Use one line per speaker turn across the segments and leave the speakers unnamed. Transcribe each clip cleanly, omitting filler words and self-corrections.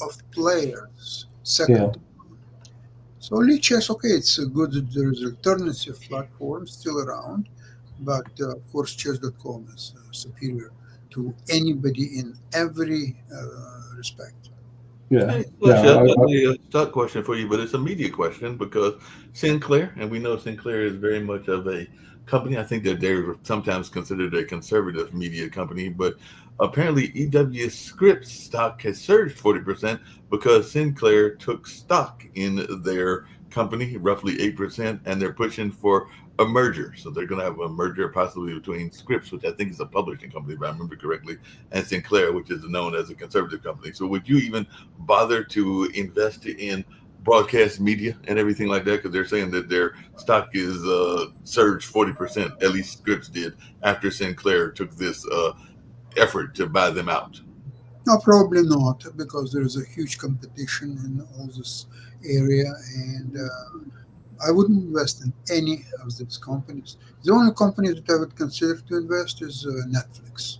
of players,
Yeah.
second. So Lichess, okay, it's a good. There's alternative platforms still around, but of course, chess.com is superior to anybody in every respect.
Yeah.
Hey,
Yeah.
Felicia, I've got a stock question for you, but it's a media question because Sinclair, and we know Sinclair is very much of a company. I think that they're sometimes considered a conservative media company, but apparently EW Scripps stock has surged 40% because Sinclair took stock in their company, roughly 8%, and they're pushing for a merger. So they're going to have a merger possibly between Scripps, which I think is a publishing company, if I remember correctly, and Sinclair, which is known as a conservative company. So would you even bother to invest in broadcast media and everything like that because they're saying that their stock is surged 40%, at least Scripps did, after Sinclair took this effort to buy them out?
No, probably not, because there is a huge competition in all this area, and I wouldn't invest in any of these companies. The only company that I would consider to invest is Netflix.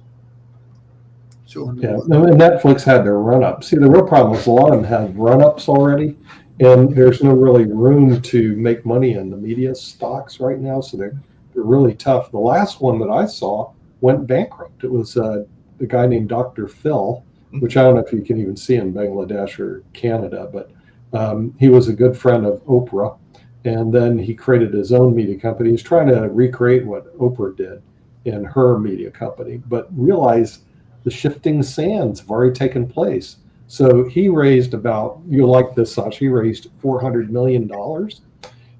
It's the only
Yeah,
one.
no, and Netflix had their run up. See, the real problem is a lot of them have run ups already, and there's no really room to make money in the media stocks right now. So they're really tough. The last one that I saw went bankrupt. It was a guy named Dr. Phil, which I don't know if you can even see in Bangladesh or Canada, but he was a good friend of Oprah. And then he created his own media company. He's trying to recreate what Oprah did in her media company, but realized the shifting sands have already taken place. So he raised about, you like this, Sash, he raised $400 million.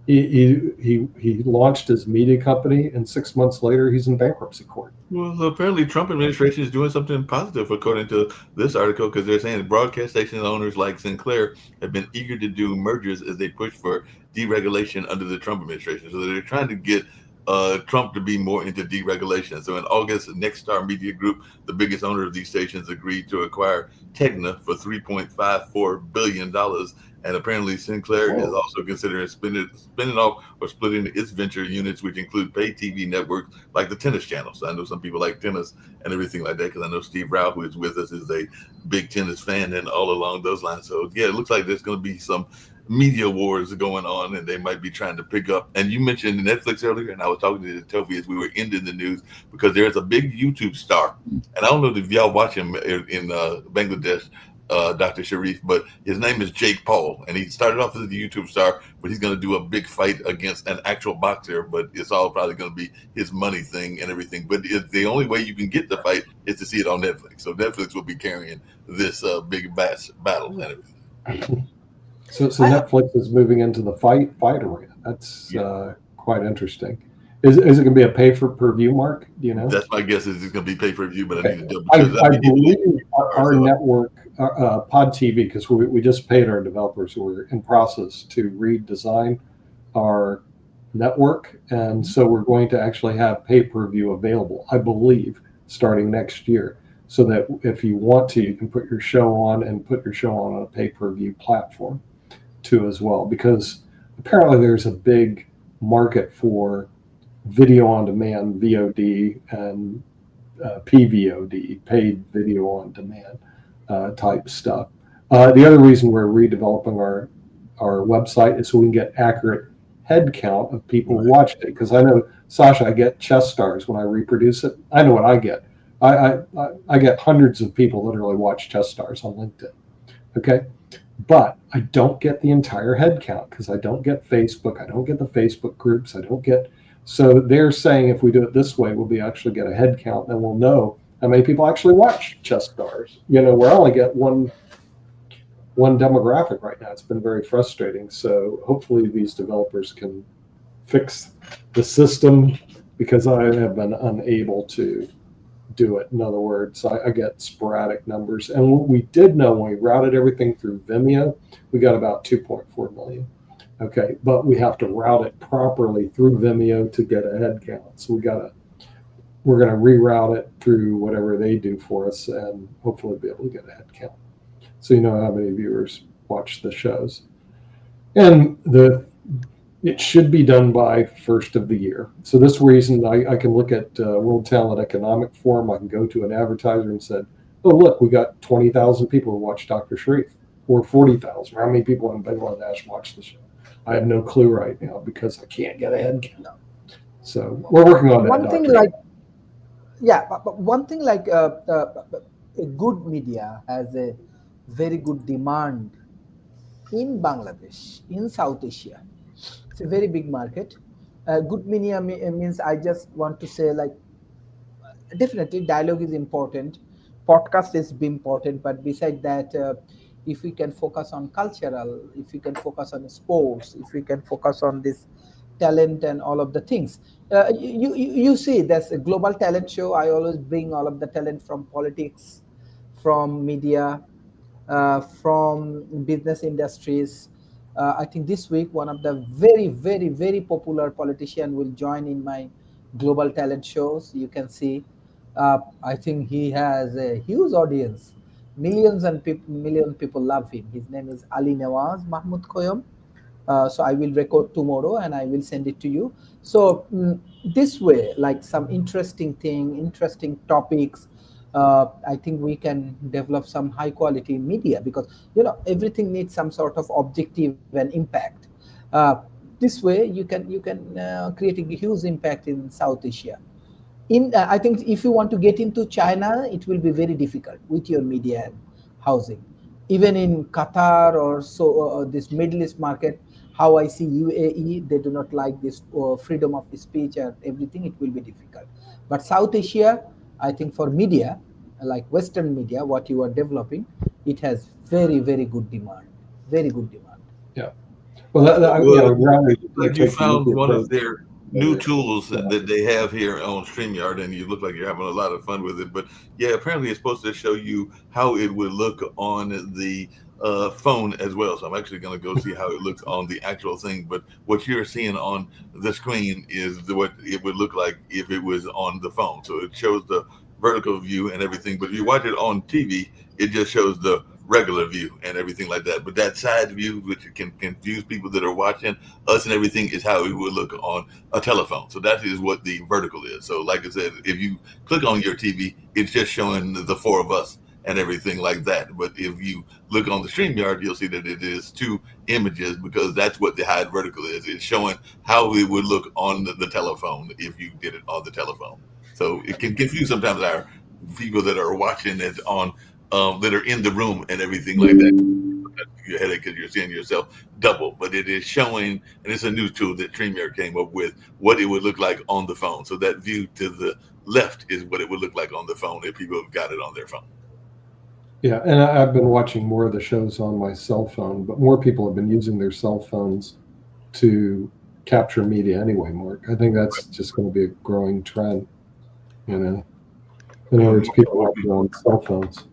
He launched his media company, and 6 months later, he's in bankruptcy court.
Well, apparently Trump administration is doing something positive, according to this article, because they're saying broadcast station owners like Sinclair have been eager to do mergers as they push for deregulation under the Trump administration. So they're trying to get Trump to be more into deregulation. So in August, Nexstar Media Group, the biggest owner of these stations, agreed to acquire Tegna for $3.54 billion. And apparently Sinclair is
Whoa.
also considering spinning off or splitting its venture units, which include pay TV networks like the Tennis Channel. So I know some people like tennis and everything like that because I know Steve Rao, who is with us, is a big tennis fan and all along those lines. So yeah, it looks like there's going to be some media wars going on and they might be trying to pick up. And you mentioned Netflix earlier, and I was talking to Tofi as we were ending the news because there's a big YouTube star, and I don't know if y'all watch him in Bangladesh. Dr. Sharif, but his name is Jake Paul, and he started off as a YouTube star, but he's going to do a big fight against an actual boxer. But it's all probably going to be his money thing and everything. But the only way you can get the fight is to see it on Netflix. So Netflix will be carrying this big battle and everything.
So
I,
Netflix is moving into the fight arena. That's
Yeah.
quite interesting. Is it going to be a pay for per view, Mark? Do you know?
That's my guess is it's going to be pay per view, but I
Okay.
need to double
I,
because I
I
mean,
believe our
so
network, Pod TV, because we just paid our developers who are in process to redesign our network. And so we're going to actually have pay per view available, I believe, starting next year. So that if you want to, you can put your show on and put your show on a pay per view platform too, as well. Because apparently there's a big market for video on demand, VOD, and PVOD, paid video on demand type stuff. The other reason we're redeveloping our website is so we can get accurate head count of people who
right.
watched it. Because I know, Sasha, I get chess stars when I reproduce it. I know what I get. I get hundreds of people literally watch chess stars on LinkedIn. Okay. But I don't get the entire head count because I don't get Facebook. I don't get the Facebook groups. I don't get. So they're saying if we do it this way, we'll be actually get a head count, and we'll know how many people actually watch chess stars. Where I only get one demographic right now. It's been very frustrating. So hopefully these developers can fix the system because I have been unable to do it. In other words, I get sporadic numbers. And what we did know when we routed everything through Vimeo, we got about 2.4 million. Okay, but we have to route it properly through Vimeo to get a head count. So we're going to reroute it through whatever they do for us and hopefully be able to get a head count. So you know how many viewers watch the shows. And it should be done by first of the year. So this reason I can look at World Talent Economic Forum. I can go to an advertiser and said, "Oh, look, we got 20,000 people who watch Dr. Sharif." or 40,000? How many people in Bangladesh watch the show? I have no clue right now because I can't get a head count. So we're working on that.
One thing
Dr.
like but one thing like a good media has a very good demand in Bangladesh, in South Asia. It's a very big market. Good media means I just want to say like definitely dialogue is important, podcast is be important, but beside that, if we can focus on cultural, if we can focus on sports, if we can focus on this talent and all of the things, you see there's a global talent show. I always bring all of the talent from politics, from media, from business industries. I think this week one of the very popular politician will join in my global talent shows. You can see, I think he has a huge audience. Million people love him. His name is Ali Nawaz Mahmoud Khoyam. So I will record tomorrow and I will send it to you. So this way, like some interesting topics, I think we can develop some high quality media, because everything needs some sort of objective and impact. This way you can create a huge impact in South Asia. I think if you want to get into China, it will be very difficult with your media and housing. Even in Qatar or so, this Middle East market, how I see UAE, they do not like this freedom of speech and everything. It will be difficult. But South Asia, I think for media, like Western media, what you are developing, it has very good demand. Very good demand.
Yeah. Well,
like you found one of their new tools that they have here on StreamYard, and you look like you're having a lot of fun with it. But yeah, apparently it's supposed to show you how it would look on the phone as well. So I'm actually going to go see how it looks on the actual thing. But what you're seeing on the screen is what it would look like if it was on the phone. So it shows the vertical view and everything. But if you watch it on TV, it just shows the regular view and everything like that. But that side view, which can confuse people that are watching us and everything, is how it would look on a telephone. So that is what the vertical is. So like I said, if you click on your TV, it's just showing the four of us and everything like that. But if you look on the StreamYard, you'll see that it is two images, because that's what the hide vertical is. It's showing how it would look on the telephone if you did it on the telephone. So it can confuse sometimes our people that are watching it on that are in the room and everything like that. Your headache because you're seeing yourself double, but it is showing, and it's a new tool that StreamYard came up with, what it would look like on the phone. So that view to the left is what it would look like on the phone if people have got it on their phone.
Yeah, and I've been watching more of the shows on my cell phone, but more people have been using their cell phones to capture media anyway, Mark. I think that's just going to be a growing trend. In other words, people are on cell phones.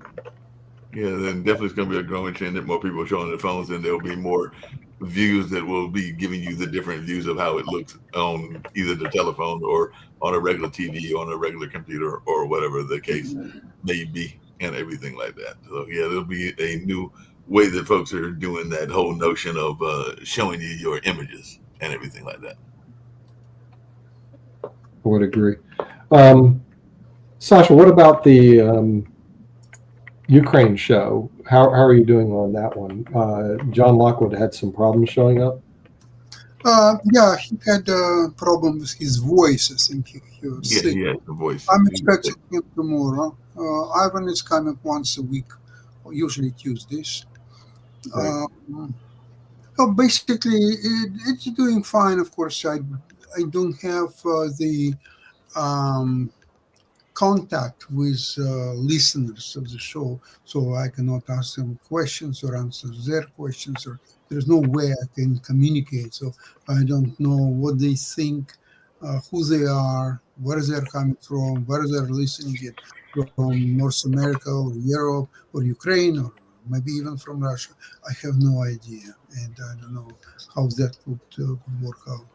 Yeah, then definitely it's going to be a growing trend that more people are showing their phones, and there'll be more views that will be giving you the different views of how it looks on either the telephone or on a regular TV, on a regular computer, or whatever the case may be, and everything like that. So yeah, there'll be a new way that folks are doing that whole notion of showing you your images and everything like that.
I would agree. Sasha, what about the Ukraine show? How are you doing on that one? John Lockwood had some problems showing up.
Yeah, he had a problem with his voice. I think he was sick.
Yeah, the voice.
I'm expecting him tomorrow. Ivan is coming once a week, usually Tuesdays.
Right.
Basically, it's doing fine. Of course, I don't have the contact with listeners of the show, so I cannot ask them questions or answer their questions, or there's no way I can communicate. So I don't know what they think, who they are, where they're coming from, where they're listening it from, North America or Europe or Ukraine or maybe even from Russia. I have no idea, and I don't know how that would work out.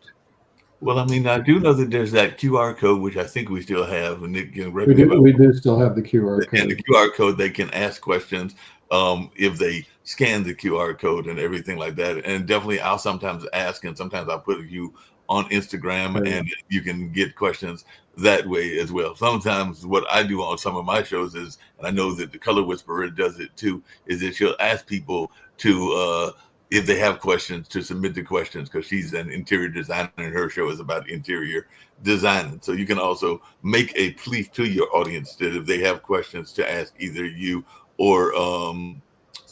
Well, I mean, I do know that there's that QR code, which I think we still have, and Nick can
We do still have the QR code.
And the QR code, they can ask questions if they scan the QR code and everything like that. And definitely, I'll sometimes ask, and sometimes I'll put you on Instagram, and you can get questions that way as well. Sometimes what I do on some of my shows is, and I know that the Color Whisperer does it too, is that she'll ask people to if they have questions to submit the questions, because she's an interior designer and her show is about interior designing. So you can also make a plea to your audience that if they have questions to ask either you or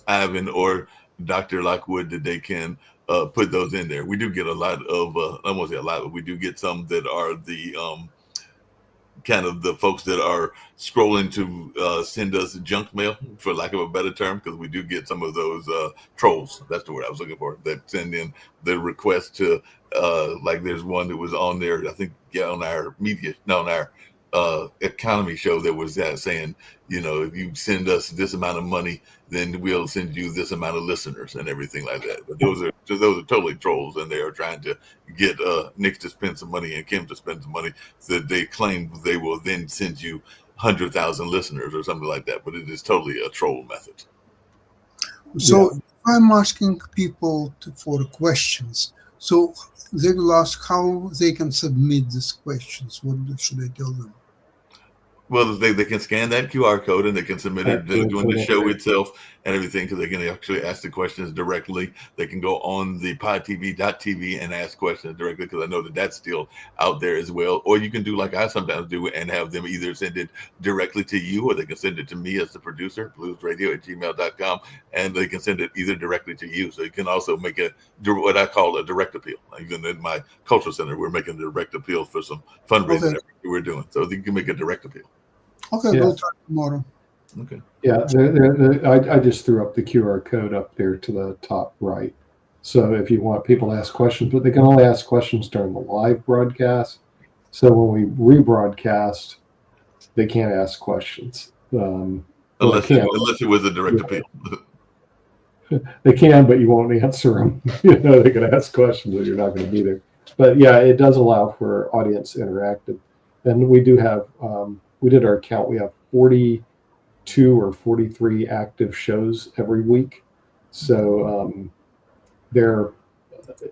Ivan or Dr. Lockwood, that they can put those in there. We do get a lot of I won't say a lot, but we do get some that are the kind of the folks that are scrolling to send us junk mail, for lack of a better term, because we do get some of those trolls. That's the word I was looking for, that send in the request to like there's one that was on there, I think, on our on our economy show, that was saying, if you send us this amount of money, then we'll send you this amount of listeners and everything like that. But those are totally trolls, and they are trying to get Nick to spend some money and Kim to spend some money, so that they claim they will then send you 100,000 listeners or something like that. But it is totally a troll method.
So if I'm asking people for questions, so they will ask how they can submit these questions. What should I tell them?
Well, they can scan that QR code and they can submit it during the show itself and everything, because they can actually ask the questions directly. They can go on the podtv.tv and ask questions directly, because I know that that's still out there as well. Or you can do like I sometimes do and have them either send it directly to you, or they can send it to me as the producer, bluesradio@gmail.com, and they can send it either directly to you. So you can also make what I call a direct appeal. Even in my cultural center, we're making a direct appeal for some fundraising we're doing. So you can make a direct appeal.
Okay, we'll try tomorrow.
Okay.
Yeah, I just threw up the QR code up there to the top right. So if you want people to ask questions, but they can only ask questions during the live broadcast. So when we rebroadcast, they can't ask questions.
Unless it was a direct appeal.
They can, but you won't answer them. They can ask questions, but you're not going to be there. But yeah, it does allow for audience interactive. And we do have, we did our count. We have 42 or 43 active shows every week. So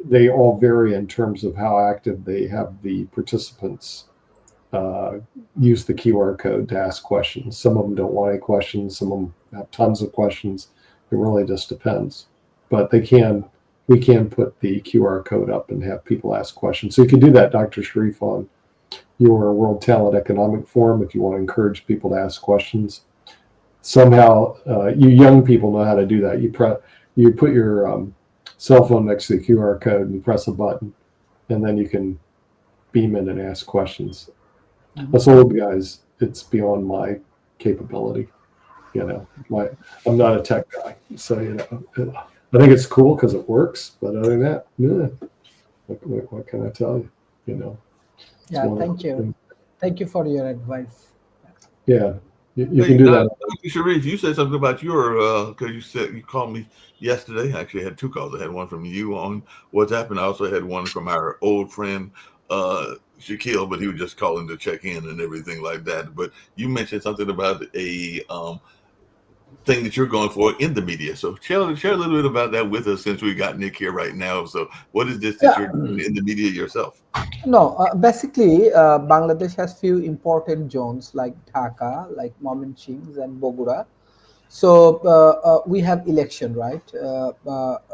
they all vary in terms of how active they have the participants use the QR code to ask questions. Some of them don't want any questions. Some of them have tons of questions. It really just depends. But we can put the QR code up and have people ask questions. So you can do that, Dr. Sharif, on your World Talent Economic Forum if you want to encourage people to ask questions. Somehow, you young people know how to do that. You put your cell phone next to the QR code and you press a button, and then you can beam in and ask questions. Mm-hmm. Us old guys, it's beyond my capability. I'm not a tech guy, so I think it's cool because it works. But other than that, what can I tell you?
Yeah, thank you. Thank you for your advice.
Yeah, you can do that.
Dr. Sharif, you said something about your because you called me yesterday. I actually had two calls. I had one from you on WhatsApp, and I also had one from our old friend Shaquille, but he was just calling to check in and everything like that. But you mentioned something about a thing that you're going for in the media. So share a little bit about that with us, since we got Nick here right now. So what is this that you're doing in the media yourself?
No, basically, Bangladesh has few important zones like Dhaka, like Mominching and Bogura. So we have election, right,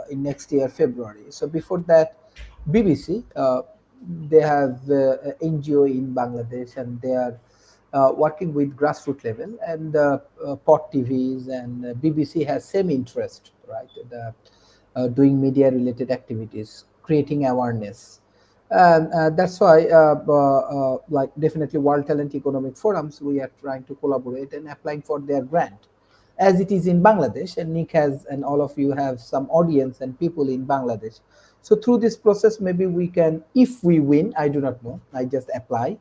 in next year, February. So before that, BBC, they have NGO in Bangladesh, and they are working with grassroots level, and Pot TVs and BBC has same interest, right, doing media related activities, creating awareness. And that's why like definitely World Talent Economic Forums, we are trying to collaborate and applying for their grant, as it is in Bangladesh, and Nick has, and all of you have some audience and people in Bangladesh. So through this process, maybe we can, if we win, I do not know, I just apply,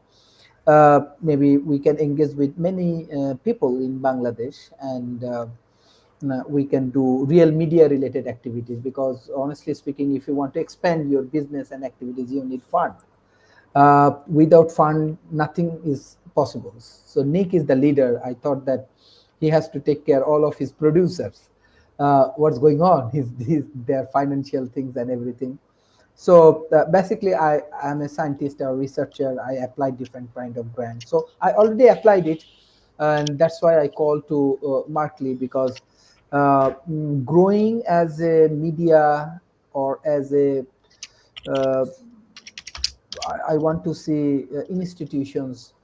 maybe we can engage with many people in Bangladesh, and we can do real media related activities, because honestly speaking, if you want to expand your business and activities, you need fund. Without fund, nothing is possible. So Nick is the leader. I thought that he has to take care all of his producers, what's going on, their financial things and everything. So basically, I am a scientist or researcher. I applied different kind of grants. So I already applied it, and that's why I called to Mark Lee, because growing as a media or as a uh, I want to see institutions,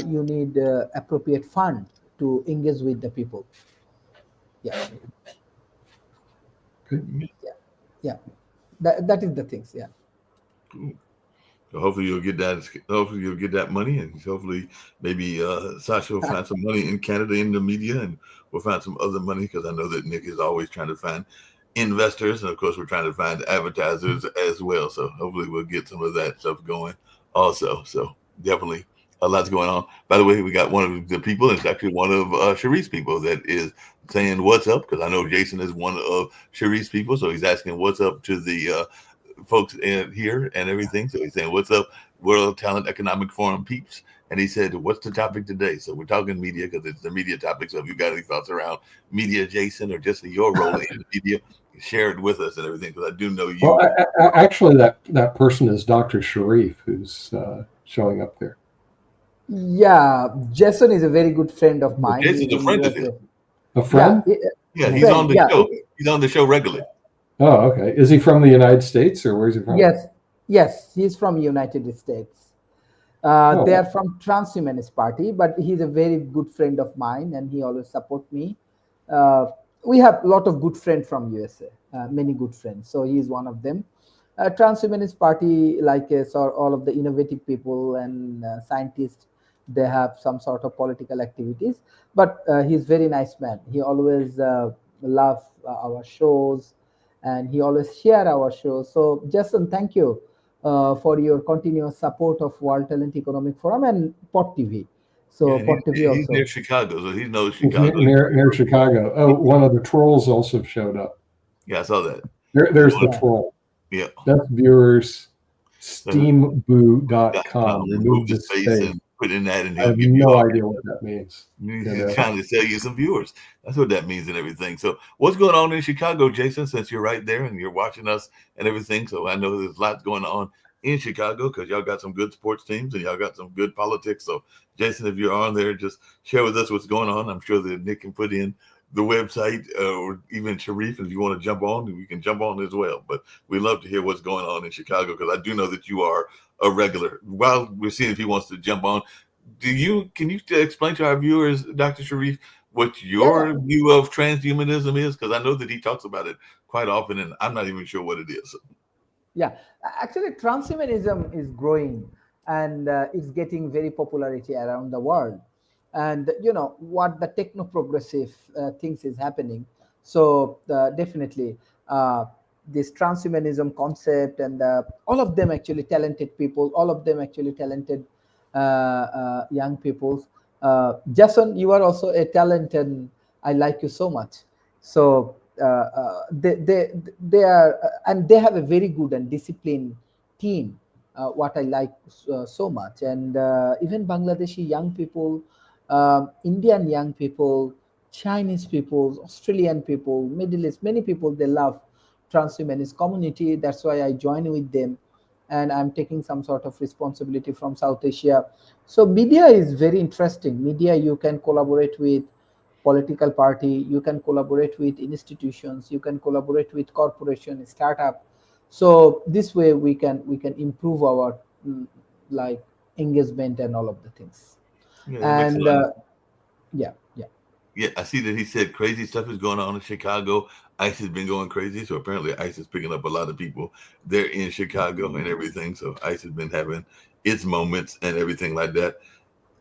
you need appropriate fund to engage with the people. Yeah,
Okay.
yeah, yeah. That is the things. Yeah.
Cool. So hopefully you'll get that. Hopefully you'll get that money, and hopefully maybe Sasha will find some money in Canada in the media, and we'll find some other money because I know that Nick is always trying to find investors, and of course we're trying to find advertisers as well. So hopefully we'll get some of that stuff going also. So definitely a lot's going on. By the way, we got one of the people. It's actually one of Sharice's people that is saying what's up because I know Jason is one of Sharice's people, so he's asking what's up to the folks in here and everything. So he's saying, "What's up, World Talent Economic Forum peeps?" And he said, "What's the topic today?" So we're talking media because it's the media topic. So if you got any thoughts around media, Jason, or just your role in the media, share it with us and everything. Because I do know you.
Well, actually, that person is Dr. Sharif, who's showing up there.
Yeah, Jason is a very good friend of mine.
Jason's a
He
friend of
was
his.
A friend?
Yeah, he's
friend,
on the
yeah.
show. He's on the show regularly.
Oh, okay. Is he from the United States or where's he from?
Yes, he's from United States.
Oh.
They are from Transhumanist Party, but he's a very good friend of mine, and he always support me. We have a lot of good friends from USA, many good friends. So he's one of them. Transhumanist Party, like us, or all of the innovative people and scientists, they have some sort of political activities. But he's very nice man. He always love our shows, and he always share our shows. So Jason, thank you for your continuous support of World Talent Economic Forum and Pot TV. So
Yeah,
Pot TV
he's
also.
near Chicago, so he knows
He's
Chicago.
near Chicago. Oh, one of the trolls also showed up.
Yeah, I saw that.
There's the
Yeah.
troll.
Yeah.
That's viewers. Steamboo.com.
Remove the space and put in that, and
I
he'll
have
give you
no
all.
idea what that means.
He's trying to sell you some viewers. That's what that means and everything. So what's going on in Chicago, Jason, since you're right there and you're watching us and everything? So I know there's lots going on in Chicago because y'all got some good sports teams and y'all got some good politics. So Jason, if you're on there, just share with us what's going on. I'm sure that Nick can put in the website or even Sharif, and if you want to jump on, we can jump on as well. But we love to hear what's going on in Chicago because I do know that you are a regular. While we're seeing if he wants to jump on, can you explain to our viewers, Dr. Sharif, what your view of transhumanism is? Because I know that he talks about it quite often, and I'm not even sure what it is.
Yeah, actually, transhumanism is growing, and it's getting very popularity around the world. And you know what the techno progressive things is happening. So definitely, this transhumanism concept and all of them actually talented people, all of them actually talented young people. Jason, you are also a talent, and I like you so much. So they are and they have a very good and disciplined team. What I like so much, and even Bangladeshi young people, Indian young people, Chinese people, Australian people, Middle East, many people, they love transhumanist community. That's why I join with them, and I'm taking some sort of responsibility from South Asia. So media is very interesting. Media, you can collaborate with political party, you can collaborate with institutions, you can collaborate with corporation, startup. So this way we can improve our like engagement and all of the things. And yeah.
Yeah, I see that he said crazy stuff is going on in Chicago. ICE has been going crazy, so apparently ICE is picking up a lot of people there in Chicago and everything. So ICE has been having its moments and everything like that.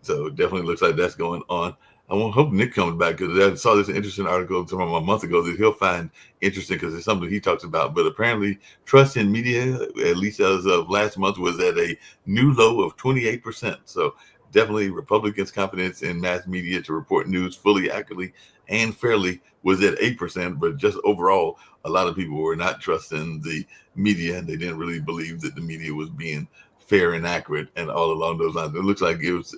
So it definitely looks like that's going on. I hope Nick comes back because I saw this interesting article from a month ago that he'll find interesting because it's something he talks about. But apparently, trust in media, at least as of last month, was at a new low of 28%. So definitely Republicans' confidence in mass media to report news fully, accurately, and fairly was at 8%. But just overall, a lot of people were not trusting the media and they didn't really believe that the media was being fair and accurate and all along those lines. It looks like it was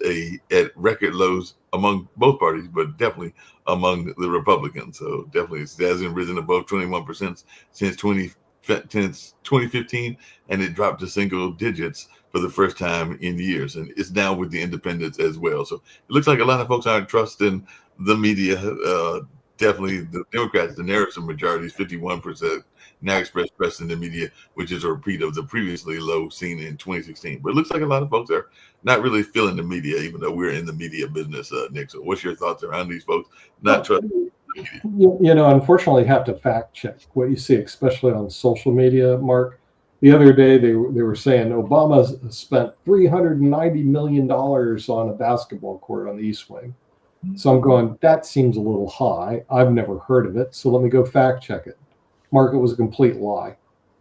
at record lows among both parties, but definitely among the Republicans. So definitely it hasn't risen above 21% since 2015, and it dropped to single digits for the first time in years. And it's down with the independents as well. So it looks like a lot of folks aren't trusting the media definitely the Democrats, the narrative majority is 51% now expressed press in the media, which is a repeat of the previously low seen in 2016. But it looks like a lot of folks are not really feeling the media, even though we're in the media business, Nick. So what's your thoughts around these folks not
Well,
trusting?
unfortunately, you have to fact check what you see, especially on social media, Mark. The other day, they were saying Obama spent $390 million on a basketball court on the East Wing. So I'm going, that seems a little high. I've never heard of it. So let me go fact check it. Mark, it was a complete lie.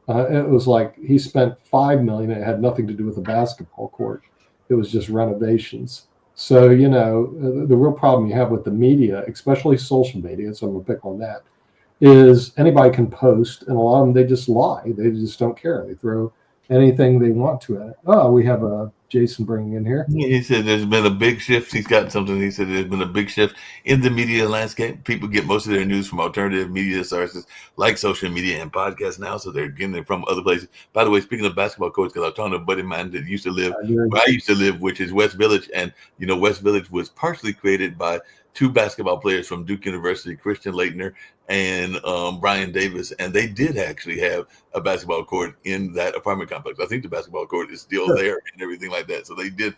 It was like he spent $5 million. It had nothing to do with a basketball court. It was just renovations. So, the real problem you have with the media, especially social media, so I'm going to pick on that, is anybody can post, and a lot of them, they just lie. They just don't care. They throw anything they want to it. Oh, we have a Jason bringing in here.
He said there's been a big shift. He's got something. He said there's been a big shift in the media landscape. People get most of their news from alternative media sources like social media and podcasts now, so they're getting it from other places. By the way, speaking of basketball coaches, because I was talking to a buddy of mine that used to live where I used to live, which is West Village, and West Village was partially created by two basketball players from Duke University, Christian Laettner and Brian Davis, and they did actually have a basketball court in that apartment complex. I think the basketball court is still there and everything like that. So they did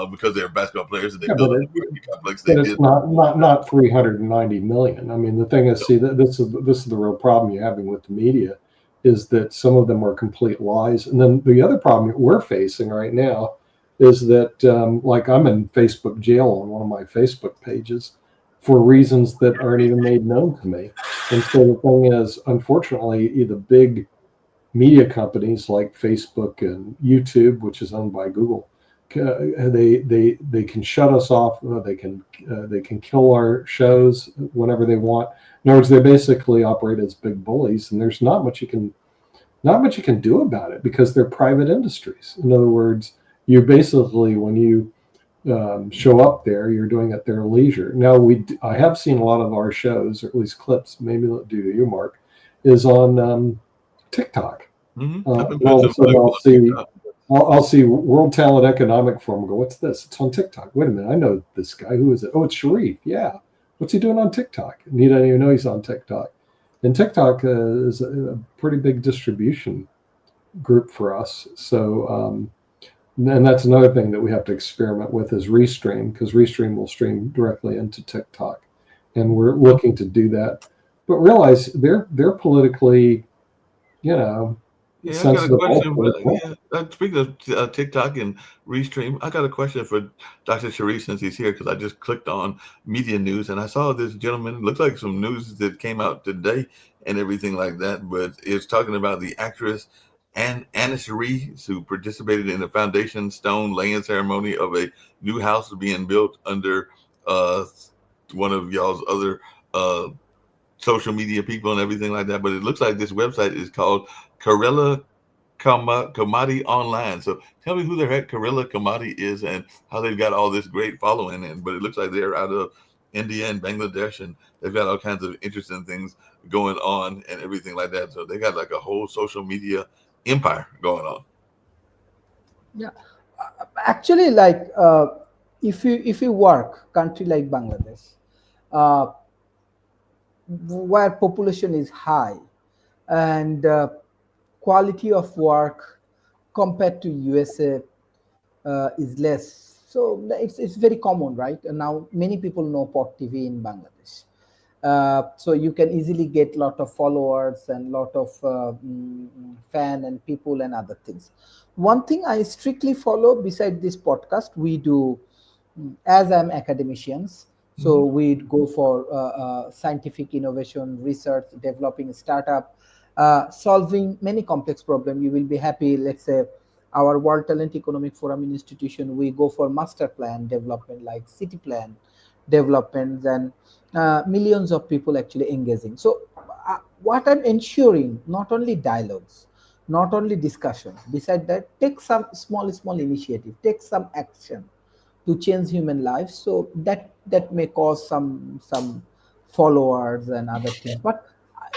because they're basketball players and they built an apartment complex. They
But
did
it's not 390 million. I mean, the thing is, see, that this is the real problem you're having with the media, is that some of them are complete lies. And then the other problem we're facing right now is that, like, I'm in Facebook jail on one of my Facebook pages for reasons that aren't even made known to me. And so the thing is, unfortunately, the big media companies like Facebook and YouTube, which is owned by Google, they can shut us off. They can kill our shows whenever they want. In other words, they basically operate as big bullies, and there's not much you can do about it because they're private industries. In other words, you basically, when you show up there, you're doing it at their leisure. Now, I have seen a lot of our shows, or at least clips, maybe due to you, Mark, is on TikTok. All of a sudden, I'll see World Talent Economic Forum. Go, what's this? It's on TikTok. Wait a minute, I know this guy. Who is it? Oh, it's Sharif. Yeah, what's he doing on TikTok? And he doesn't even know he's on TikTok. And TikTok is a pretty big distribution group for us. So. And that's another thing that we have to experiment with is Restream, because Restream will stream directly into TikTok, and we're looking to do that. But realize they're politically, sensitive.
Speaking of TikTok and Restream, I got a question for Dr. Sharif since he's here, because I just clicked on media news and I saw this gentleman. It looks like some news that came out today and everything like that, but it's talking about the actress and Anna Sharif, who participated in the foundation stone laying ceremony of a new house being built under one of y'all's other social media people and everything like that. But it looks like this website is called Karela Kamadi Online. So tell me who the heck Karela Kamadi is and how they've got all this great following. But it looks like they're out of India and Bangladesh, and they've got all kinds of interesting things going on and everything like that. So they got like a whole social media empire going on.
Yeah, actually, like if you work country like Bangladesh, where population is high and quality of work compared to USA is less, so it's very common, right? And now many people know Port TV in Bangladesh. So you can easily get lot of followers and lot of fan and people and other things. One thing I strictly follow beside this podcast, we do, as I'm academicians, so we go for scientific innovation, research, developing startup, solving many complex problems. You will be happy, let's say, our World Talent Economic Forum institution, we go for master plan development like city plan developments, and millions of people actually engaging. So what I'm ensuring, not only dialogues, not only discussion, beside that, take some small initiative, take some action to change human lives. So that may cause some followers and other things, but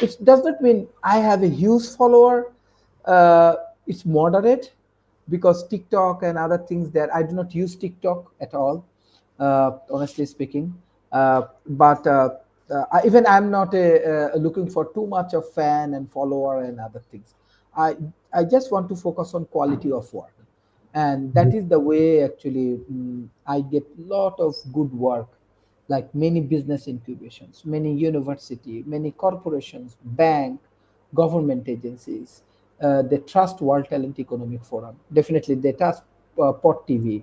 it does not mean I have a huge follower. It's moderate, because TikTok and other things there, I do not use TikTok at all, honestly speaking. But even I'm not looking for too much of fan and follower and other things. I I just want to focus on quality of work, and that is the way actually I get lot of good work, like many business incubations, many university, many corporations, bank, government agencies. They trust World Talent Economic Forum. Definitely, they trust Pot TV.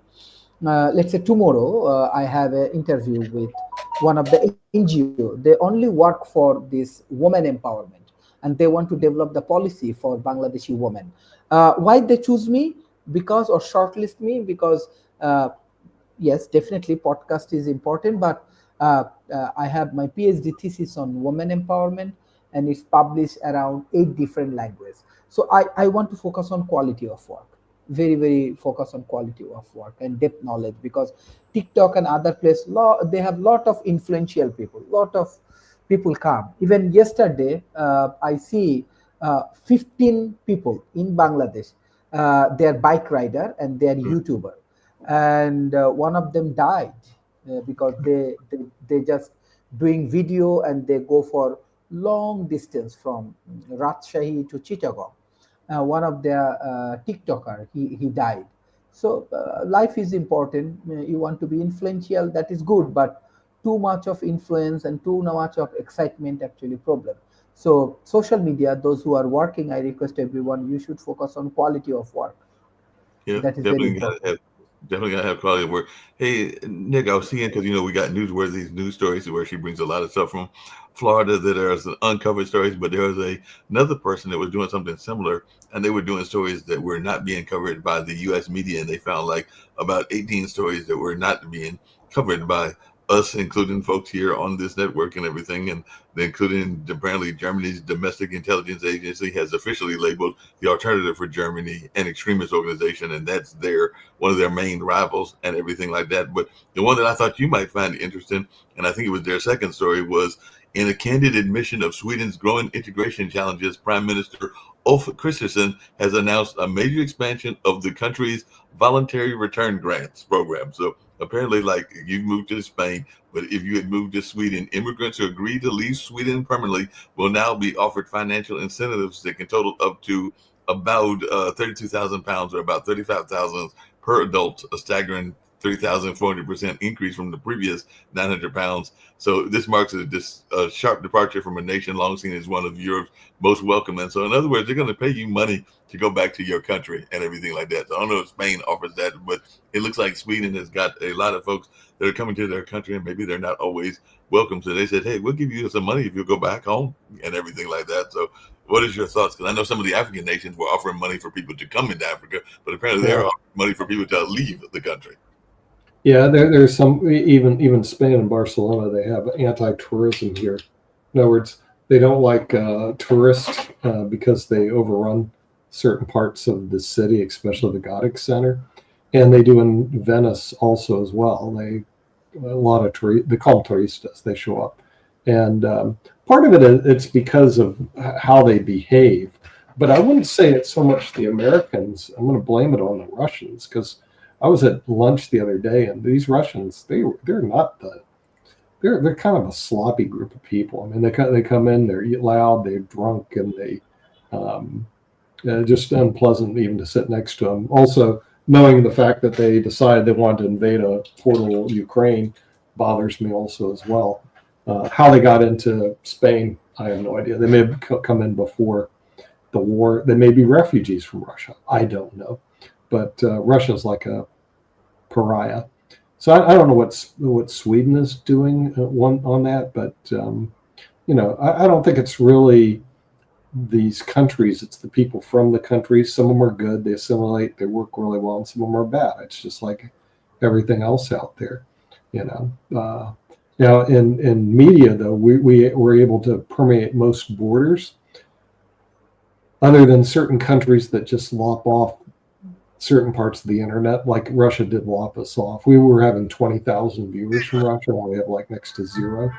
Let's say tomorrow I have an interview with one of the NGO. They only work for this woman empowerment, and they want to develop the policy for Bangladeshi women. Why they choose me? Because or shortlist me because yes, definitely podcast is important, but I have my PhD thesis on women empowerment, and it's published around 8 different languages. So I want to focus on quality of work, very very focus on quality of work and depth knowledge, because TikTok and other place they have lot of influential people, lot of people come. Even yesterday I see 15 people in Bangladesh, they're bike rider and they're YouTuber, and one of them died because they just doing video and they go for long distance from Rajshahi to Chittagong. One of their TikToker, he died. So life is important. You want to be influential, that is good, but too much of influence and too much of excitement actually problem. So social media, those who are working, I request everyone, you should focus on quality of work.
Yeah,
That is very important.
definitely gotta have quality of work. Hey, Nick, I was seeing because we got newsworthy news stories where she brings a lot of stuff from Florida that there's uncovered stories, but there was another person that was doing something similar, and they were doing stories that were not being covered by the U.S. media, and they found like about 18 stories that were not being covered by us, including folks here on this network and everything, and including apparently Germany's domestic intelligence agency has officially labeled the Alternative for Germany an extremist organization, and that's one of their main rivals and everything like that. But the one that I thought you might find interesting, and I think it was their second story, was in a candid admission of Sweden's growing integration challenges, Prime Minister Ulf Kristersson has announced a major expansion of the country's voluntary return grants program. So apparently, like you moved to Spain, but if you had moved to Sweden, immigrants who agree to leave Sweden permanently will now be offered financial incentives that can total up to about £32,000 or about 35,000 per adult, a staggering 3,400% increase from the previous £900. So this marks a sharp departure from a nation long seen as one of Europe's most welcome. And so, in other words, they're going to pay you money to go back to your country and everything like that. So I don't know if Spain offers that, but it looks like Sweden has got a lot of folks that are coming to their country, and maybe they're not always welcome. So they said, hey, we'll give you some money if you go back home and everything like that. So what is your thoughts? Because I know some of the African nations were offering money for people to come into Africa, but apparently they're
Yeah.
offering money for people to leave the country.
Yeah, there's some even Spain and Barcelona. They have anti-tourism here. In other words, they don't like tourists because they overrun certain parts of the city, especially the Gothic Center, and they do in Venice also as well. A lot of they call them turistas. They show up, and part of it's because of how they behave. But I wouldn't say it's so much the Americans. I'm going to blame it on the Russians, because I was at lunch the other day, and these Russians, they're not they're kind of a sloppy group of people. I mean, they come in, they're loud, they're drunk, and they just unpleasant even to sit next to them. Also, knowing the fact that they decided they wanted to invade a portal Ukraine bothers me also as well. How they got into Spain, I have no idea. They may have come in before the war. They may be refugees from Russia. I don't know. But Russia's like a pariah. So I don't know what Sweden is doing on that, but I don't think it's really these countries. It's the people from the countries. Some of them are good; they assimilate, they work really well, and some of them are bad. It's just like everything else out there, Now, in media, though, we were able to permeate most borders, other than certain countries that just lop off certain parts of the internet, like Russia did lop us off. We were having 20,000 viewers from Russia, and we have like next to zero,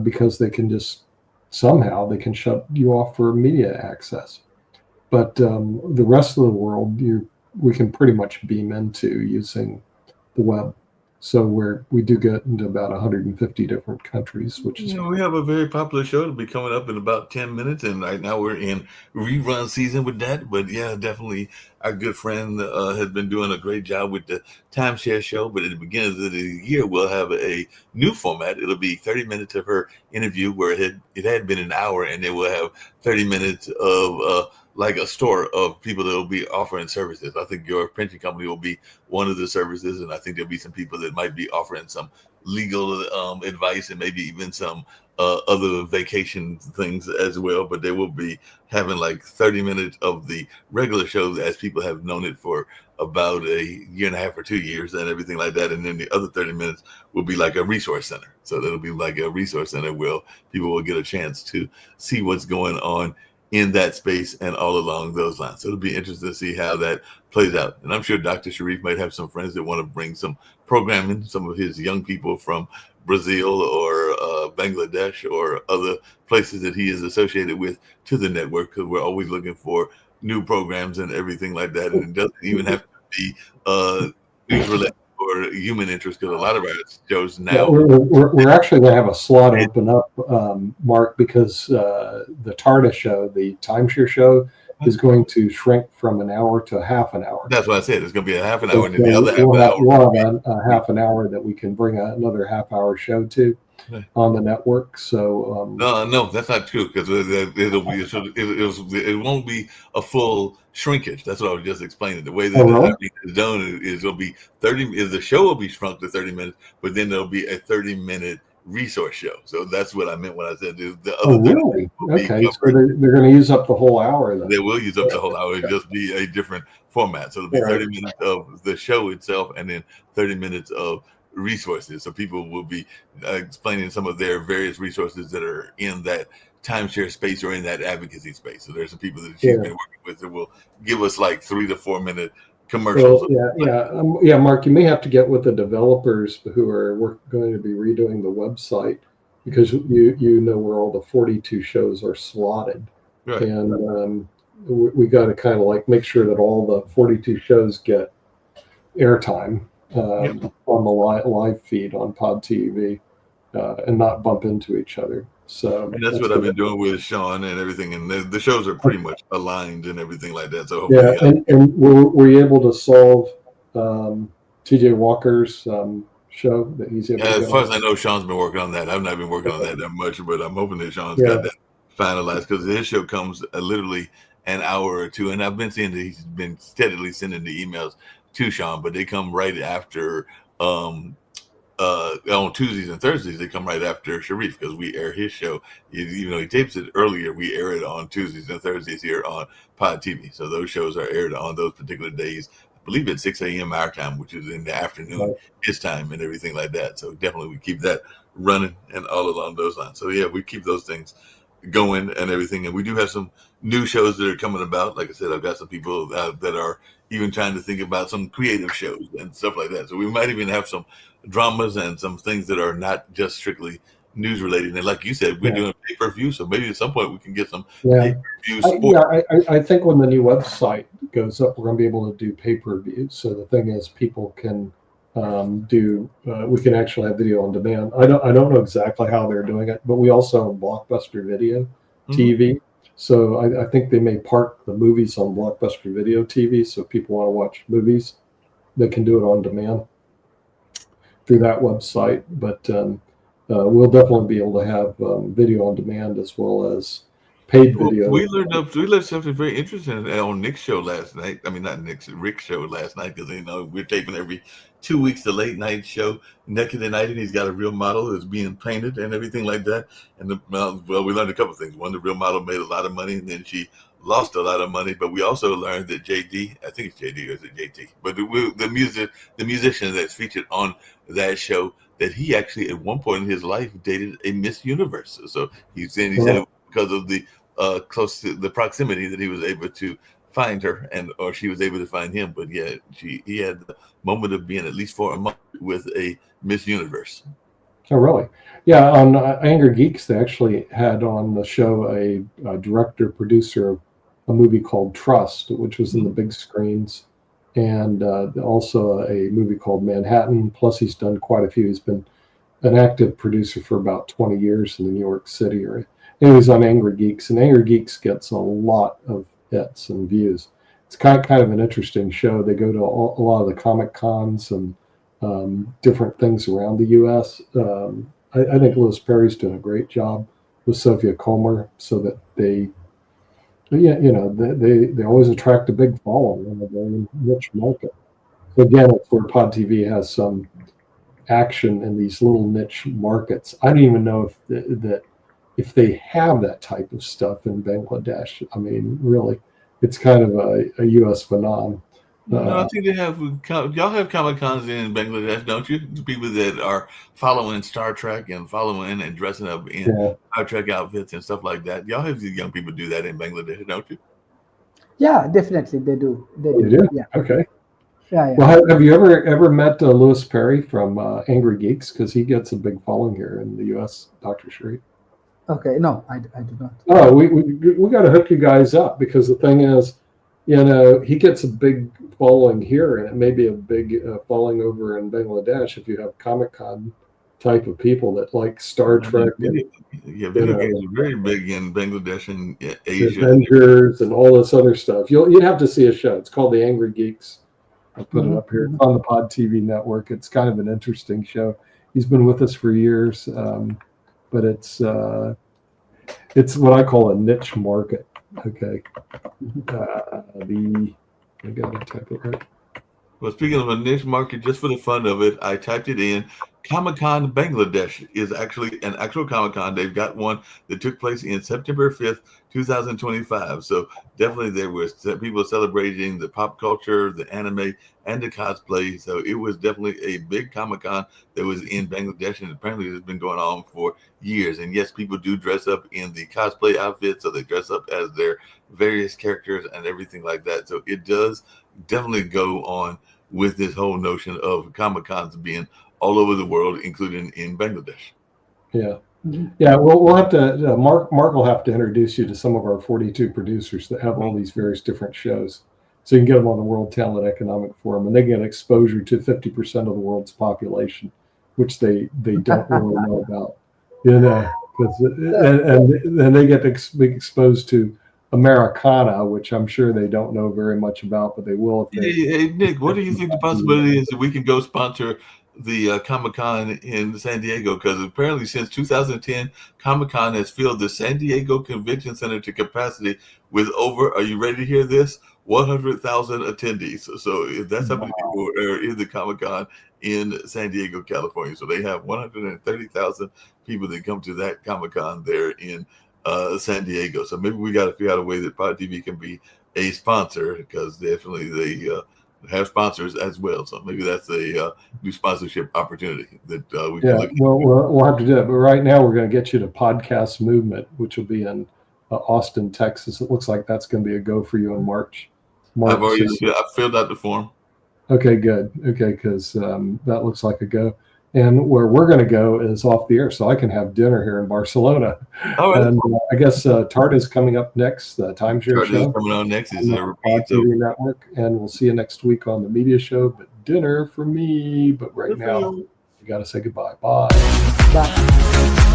because they can just somehow they can shut you off for media access. But the rest of the world, we can pretty much beam into using the web. So we do get into about 150 different countries, which is
We have a very popular show to be coming up in about 10 minutes, and right now we're in rerun season with that. But yeah, definitely our good friend has been doing a great job with the timeshare show. But at the beginning of the year, we'll have a new format. It'll be 30 minutes of her interview where it had been an hour, and then we'll have 30 minutes of like a store of people that will be offering services. I think your pension company will be one of the services, and I think there'll be some people that might be offering some legal advice and maybe even some other vacation things as well. But they will be having like 30 minutes of the regular shows as people have known it for about a year and a half or 2 years and everything like that. And then the other 30 minutes will be like a resource center. So that'll be like a resource center where people will get a chance to see what's going on in that space and all along those lines. So it'll be interesting to see how that plays out. And I'm sure Dr. Sharif might have some friends that want to bring some programming, some of his young people from Brazil or Bangladesh or other places that he is associated with to the network, because we're always looking for new programs and everything like that. And it doesn't even have to be news related or human interest, because a lot of our shows now.
Yeah, we're actually going to have a slot open up, Mark, because the TARDA show, the timeshare show, is going to shrink from an hour to a half an hour.
That's what I said. It's going to be a half an hour, and then the other half an hour.
We'll have a half an hour that we can bring another half-hour show to on the network. So
no, that's not true, because it won't be a full shrinkage. That's what I was just explaining. The way that everything is done is it'll be 30. Is the show will be shrunk to 30 minutes, but then there'll be a 30-minute resource show. So that's what I meant when I said the other.
Really? Okay, so they're going to use up the whole hour then.
They will use up the whole hour. It'll just be a different format. So it'll be 30 minutes of the show itself, and then 30 minutes of resources. So people will be explaining some of their various resources that are in that timeshare space or in that advocacy space. So there's some people that she's been working with that will give us like 3 to 4 minute commercials.
Well, Mark, you may have to get with the developers who are going to be redoing the website, because you know where all the 42 shows are slotted, right. And we got to kind of like make sure that all the 42 shows get airtime on the live feed on Pod TV, and not bump into each other. So
that's what I've been doing with Sean and everything, and the shows are pretty much aligned and everything like that. So hopefully,
and were you able to solve TJ Walker's show that he's able to
as far as I know, Sean's been working on that. I've not been working on that much, but I'm hoping that Sean's got that finalized, because his show comes literally an hour or two, and I've been seeing that he's been steadily sending the emails to Sean, but they come right after on Tuesdays and Thursdays. They come right after Sharif, because we air his show. Even though he tapes it earlier, we air it on Tuesdays and Thursdays here on Pod TV. So those shows are aired on those particular days. I believe at 6 a.m. our time, which is in the afternoon his time, and everything like that. So definitely we keep that running and all along those lines. So yeah, we keep those things going and everything. And we do have some new shows that are coming about. Like I said, I've got some people that are even trying to think about some creative shows and stuff like that. So we might even have some dramas and some things that are not just strictly news related. And like you said, we're doing pay-per-view, so maybe at some point we can get some pay-per-view sport.
I think when the new website goes up, we're going to be able to do pay-per-view. So the thing is, people can we can actually have video on demand. I don't know exactly how they're doing it, but we also have Blockbuster Video TV. So I think they may park the movies on Blockbuster Video TV. So if people want to watch movies, they can do it on demand through that website. But we'll definitely be able to have video on demand as well as paid video.
We learned something very interesting on Nick's show last night. I mean, not Rick's show last night, because we're taping every 2 weeks the late night show Naked and Night, and he's got a real model that's being painted and everything like that. And we learned a couple of things. One, the real model made a lot of money, and then she lost a lot of money. But we also learned that JD, I think it's JD or is it JT, but the musician that's featured on that show, that he actually at one point in his life dated a Miss Universe. So he said because of the close to the proximity that he was able to find her, or she was able to find him. But yeah, he had the moment of being at least for a month with a Miss Universe.
Oh, really? Yeah, on Anger Geeks, they actually had on the show a director producer of a movie called Trust, which was in the big screens and also a movie called Manhattan. Plus, he's done quite a few. He's been an active producer for about 20 years in the New York City area. And he was on Angry Geeks, and Angry Geeks gets a lot of hits and views. It's kind of an interesting show. They go to a lot of the Comic Cons and different things around the U.S. I think Louis Perry's doing a great job with Sophia Comer, so that they always attract a big following in a very niche market. So again, it's where Pod TV has some action in these little niche markets. I don't even know if they have that type of stuff in Bangladesh. I mean, really, it's kind of a U.S. phenomenon.
No, I think they have. Y'all have Comic Cons in Bangladesh, don't you? The people that are following Star Trek and following and dressing up in Star Trek outfits and stuff like that. Y'all have these young people do that in Bangladesh, don't you?
Yeah, definitely they do.
You do?
Yeah.
Okay.
Yeah.
Well, have you ever met Louis Perry from Angry Geeks? Because he gets a big following here in the U.S. Dr. Sharif.
Okay. No, I do not.
Oh, we got to hook you guys up, because the thing is, he gets a big following here, and it may be a big following over in Bangladesh if you have Comic-Con type of people that like Star Trek.
Video games are very big in Bangladesh and Asia.
Avengers and all this other stuff. You'd have to see a show. It's called The Angry Geeks. I'll put it up here. It's on the Pod TV network. It's kind of an interesting show. He's been with us for years, but it's what I call a niche market. Okay. I got to type it right.
Well, speaking of a niche market, just for the fun of it, I typed it in. Comic-Con Bangladesh is actually an actual Comic-Con. They've got one that took place in September 5th, 2025. So definitely there was people celebrating the pop culture, the anime, and the cosplay. So it was definitely a big Comic-Con that was in Bangladesh, and apparently it's been going on for years. And yes, people do dress up in the cosplay outfits, so they dress up as their various characters and everything like that. So it does definitely go on with this whole notion of Comic-Cons being all over the world, including in Bangladesh.
Yeah. Yeah. Well, we'll have to, Mark will have to introduce you to some of our 42 producers that have all these various different shows. So you can get them on the World Talent Economic Forum, and they get exposure to 50% of the world's population, which they don't really know about, and they get be exposed to Americana, which I'm sure they don't know very much about, but they will.
Hey, Nick, what do you think the possibility is that we can go sponsor the Comic-Con in San Diego? Because apparently since 2010, Comic-Con has filled the San Diego Convention Center to capacity with over, are you ready to hear this, 100,000 attendees. So if that's how many people are in the Comic-Con in San Diego, California. So they have 130,000 people that come to that Comic-Con there in San Diego. So maybe we got to figure out a way that Pod TV can be a sponsor, because definitely they have sponsors as well. So maybe that's a new sponsorship opportunity that we can look at.
Well, we'll have to do it. But right now we're going to get you to Podcast Movement, which will be in Austin, Texas. It looks like that's going to be a go for you in March.
I've filled out the form.
Okay, good. Okay, because that looks like a go. And where we're going to go is off the air, so I can have dinner here in Barcelona.
All right.
And I guess Tart is coming up next, the Timeshare Show.
Coming on next is
a repeat. TV Network, and we'll see you next week on the media show. But dinner for me. But right now, you got to say goodbye. Bye.
Bye.